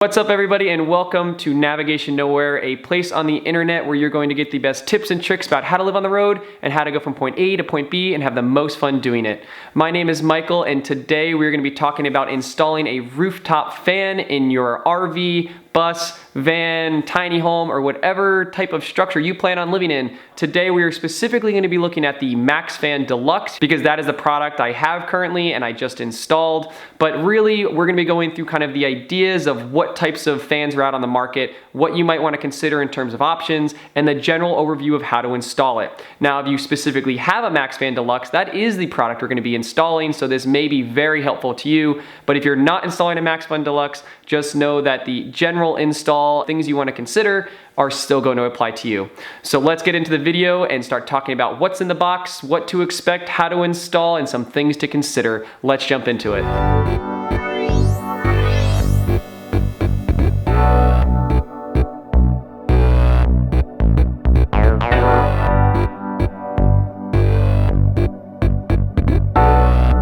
What's up everybody, and welcome to Navigationnowhere, a place on the internet where you're going to get the best tips and tricks about how to live on the road and how to go from point A to point B and have the most fun doing it. My name is Michael, and today we're going to be talking about installing a rooftop fan in your RV, bus, van, tiny home, or whatever type of structure you plan on living in. Today we are specifically going to be looking at the Maxx Fan Deluxe because that is the product I have currently and I just installed. But really we're going to be going through kind of the ideas of what types of fans are out on the market, what you might want to consider in terms of options, and the general overview of how to install it. Now if you specifically have a Maxx Fan Deluxe, that is the product we're going to be installing, so this may be very helpful to you. But if you're not installing a Maxx Fan Deluxe, just know that the general install things you want to consider are still going to apply to you. So let's get into the video and start talking about what's in the box, what to expect, how to install, and some things to consider. Let's jump into it.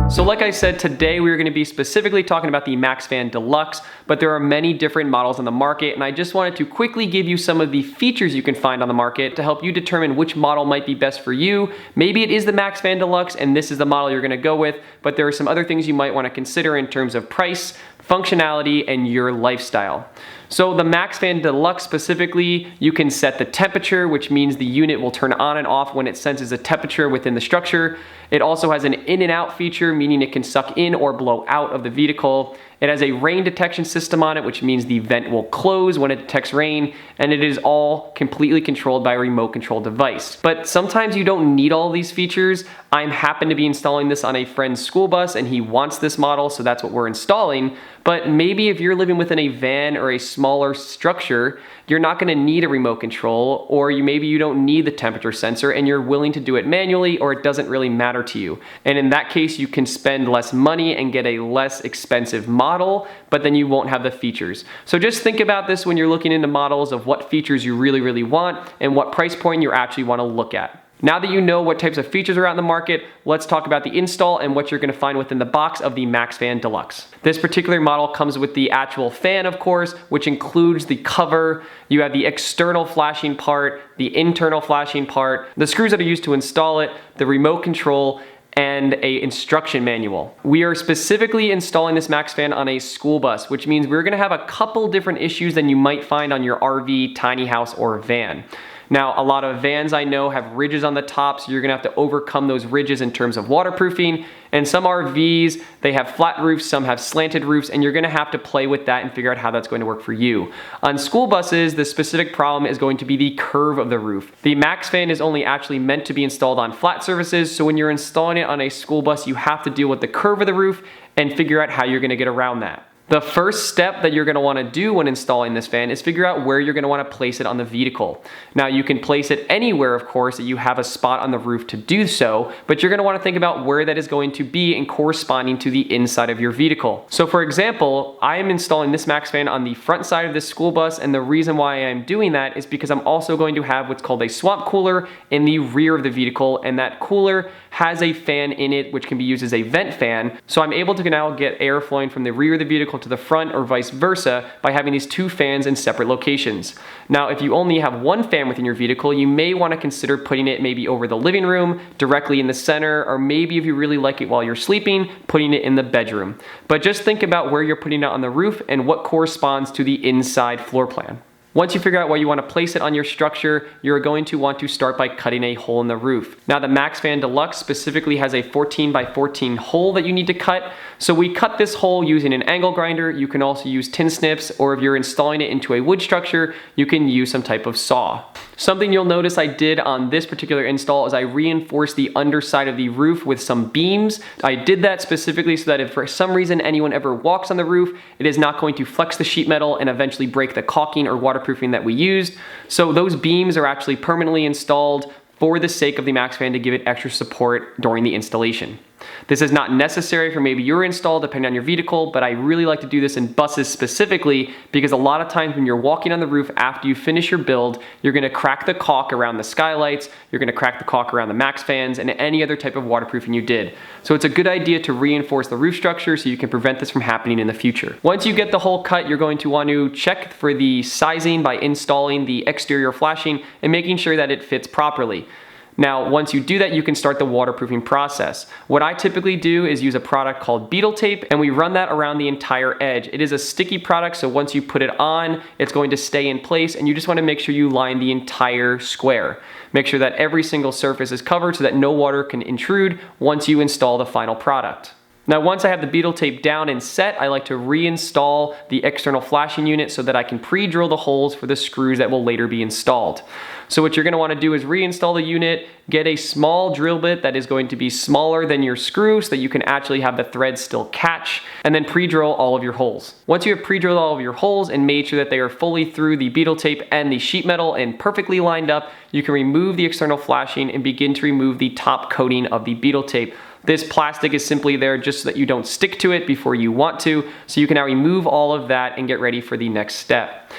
So like I said, today we are going to be specifically talking about the Maxx Fan Deluxe, but there are many different models on the market, and I just wanted to quickly give you some of the features you can find on the market to help you determine which model might be best for you. Maybe it is the Maxx Fan Deluxe and this is the model you're going to go with, but there are some other things you might want to consider in terms of price, functionality, and your lifestyle. So the Maxx Fan Deluxe specifically, you can set the temperature, which means the unit will turn on and off when it senses a temperature within the structure. It also has an in and out feature, meaning it can suck in or blow out of the vehicle. It has a rain detection system on it, which means the vent will close when it detects rain, and it is all completely controlled by a remote control device. But sometimes you don't need all these features. I happen to be installing this on a friend's school bus and he wants this model, so that's what we're installing. But maybe if you're living within a van or a smaller structure, you're not going to need a remote control, or maybe you don't need the temperature sensor and you're willing to do it manually, or it doesn't really matter to you. And in that case, you can spend less money and get a less expensive model, but then you won't have the features. So just think about this when you're looking into models of what features you really want and what price point you actually want to look at. Now that you know what types of features are out in the market, let's talk about the install and what you're going to find within the box of the Maxx Fan Deluxe. This particular model comes with the actual fan, of course, which includes the cover. You have the external flashing part, the internal flashing part, the screws that are used to install it, the remote control, and a instruction manual. We are specifically installing this Maxx Fan on a school bus, which means we're going to have a couple different issues than you might find on your RV, tiny house, or van. Now, a lot of vans I know have ridges on the top, so you're gonna have to overcome those ridges in terms of waterproofing. And some RVs, they have flat roofs, some have slanted roofs, and you're gonna have to play with that and figure out how that's going to work for you. On school buses, the specific problem is going to be the curve of the roof. The Maxx Fan is only actually meant to be installed on flat surfaces, so when you're installing it on a school bus, you have to deal with the curve of the roof and figure out how you're gonna get around that. The first step that you're going to want to do when installing this fan is figure out where you're going to want to place it on the vehicle. Now you can place it anywhere, of course, that you have a spot on the roof to do so, but you're going to want to think about where that is going to be and corresponding to the inside of your vehicle. So for example, I am installing this Maxx Fan on the front side of this school bus, and the reason why I'm doing that is because I'm also going to have what's called a swamp cooler in the rear of the vehicle, and that cooler has a fan in it which can be used as a vent fan. So I'm able to now get air flowing from the rear of the vehicle to the front or vice versa by having these two fans in separate locations. Now, if you only have one fan within your vehicle, you may want to consider putting it maybe over the living room, directly in the center, or maybe if you really like it while you're sleeping, putting it in the bedroom. But just think about where you're putting it on the roof and what corresponds to the inside floor plan. Once you figure out where you want to place it on your structure, you're going to want to start by cutting a hole in the roof. Now the Maxx Fan Deluxe specifically has a 14 by 14 hole that you need to cut. So we cut this hole using an angle grinder. You can also use tin snips, or if you're installing it into a wood structure, you can use some type of saw. Something you'll notice I did on this particular install is I reinforced the underside of the roof with some beams. I did that specifically so that if for some reason anyone ever walks on the roof, it is not going to flex the sheet metal and eventually break the caulking or waterproofing that we used. So those beams are actually permanently installed for the sake of the Maxx Fan to give it extra support during the installation. This is not necessary for maybe your install depending on your vehicle, but I really like to do this in buses specifically because a lot of times when you're walking on the roof after you finish your build, you're gonna crack the caulk around the skylights, you're gonna crack the caulk around the Maxx fans, and any other type of waterproofing you did. So it's a good idea to reinforce the roof structure so you can prevent this from happening in the future. Once you get the hole cut, you're going to want to check for the sizing by installing the exterior flashing and making sure that it fits properly. Now, once you do that, you can start the waterproofing process. What I typically do is use a product called beetle tape, and we run that around the entire edge. It is a sticky product, so once you put it on, it's going to stay in place, and you just want to make sure you line the entire square. Make sure that every single surface is covered so that no water can intrude once you install the final product. Now, once I have the beetle tape down and set, I like to reinstall the external flashing unit so that I can pre-drill the holes for the screws that will later be installed. So what you're going to want to do is reinstall the unit, get a small drill bit that is going to be smaller than your screw so that you can actually have the threads still catch, and then pre-drill all of your holes. Once you have pre-drilled all of your holes and made sure that they are fully through the beetle tape and the sheet metal and perfectly lined up, you can remove the external flashing and begin to remove the top coating of the beetle tape. This plastic is simply there just so that you don't stick to it before you want to, so you can now remove all of that and get ready for the next step.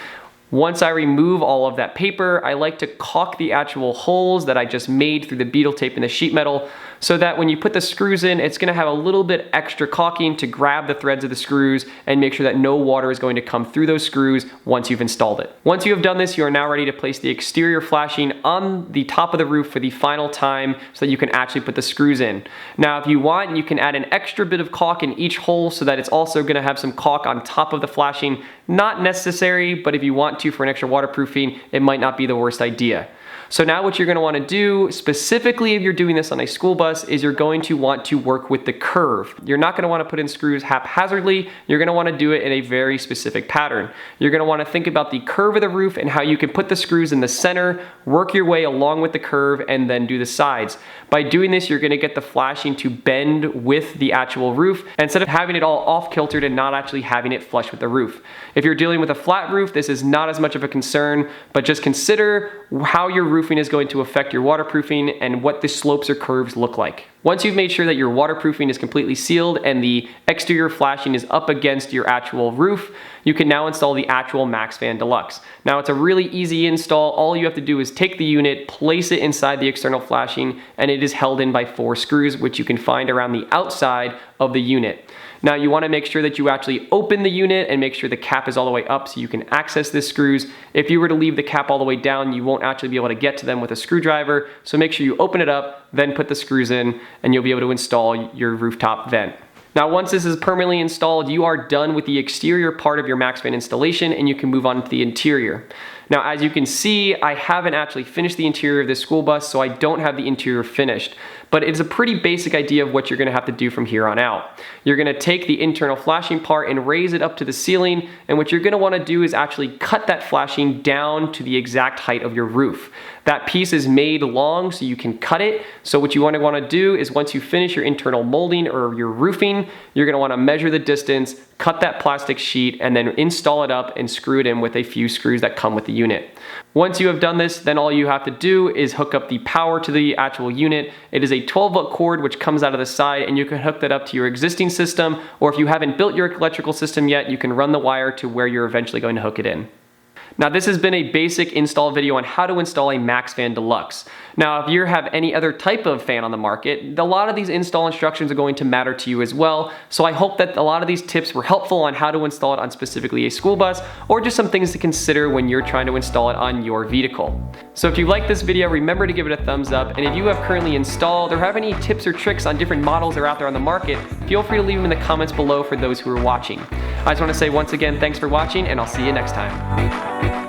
Once I remove all of that paper, I like to caulk the actual holes that I just made through the beetle tape and the sheet metal so that when you put the screws in, it's gonna have a little bit extra caulking to grab the threads of the screws and make sure that no water is going to come through those screws once you've installed it. Once you have done this, you are now ready to place the exterior flashing on the top of the roof for the final time so that you can actually put the screws in. Now, if you want, you can add an extra bit of caulk in each hole so that it's also gonna have some caulk on top of the flashing. Not necessary, but if you want to for an extra waterproofing, it might not be the worst idea. So now what you're going to want to do, specifically if you're doing this on a school bus, is you're going to want to work with the curve. You're not going to want to put in screws haphazardly. You're going to want to do it in a very specific pattern. You're going to want to think about the curve of the roof and how you can put the screws in the center, work your way along with the curve, and then do the sides. By doing this, you're going to get the flashing to bend with the actual roof instead of having it all off-kiltered and not actually having it flush with the roof. If you're dealing with a flat roof, this is not as much of a concern, but just consider how your roofing is going to affect your waterproofing and what the slopes or curves look like. Once you've made sure that your waterproofing is completely sealed and the exterior flashing is up against your actual roof, you can now install the actual Maxx Fan Deluxe. Now, it's a really easy install. All you have to do is take the unit, place it inside the external flashing, and it is held in by 4 screws, which you can find around the outside of the unit. Now, you want to make sure that you actually open the unit and make sure the cap is all the way up so you can access the screws. If you were to leave the cap all the way down, you won't actually be able to get to them with a screwdriver. So make sure you open it up, then put the screws in, and you'll be able to install your rooftop vent. Now, once this is permanently installed, you are done with the exterior part of your Maxx Fan installation and you can move on to the interior. Now, as you can see, I haven't actually finished the interior of this school bus, so I don't have the interior finished. But it's a pretty basic idea of what you're gonna have to do from here on out. You're gonna take the internal flashing part and raise it up to the ceiling, and what you're gonna wanna do is actually cut that flashing down to the exact height of your roof. That piece is made long so you can cut it. So what you wanna do is once you finish your internal molding or your roofing, you're gonna wanna measure the distance, cut that plastic sheet, and then install it up and screw it in with a few screws that come with the unit. Once you have done this, then all you have to do is hook up the power to the actual unit. It is a 12-volt cord which comes out of the side, and you can hook that up to your existing system, or if you haven't built your electrical system yet, you can run the wire to where you're eventually going to hook it in. Now, this has been a basic install video on how to install a Maxx Fan Deluxe. Now, if you have any other type of fan on the market, a lot of these install instructions are going to matter to you as well. So I hope that a lot of these tips were helpful on how to install it on specifically a school bus, or just some things to consider when you're trying to install it on your vehicle. So if you like this video, remember to give it a thumbs up. And if you have currently installed or have any tips or tricks on different models that are out there on the market, feel free to leave them in the comments below for those who are watching. I just want to say once again, thanks for watching, and I'll see you next time.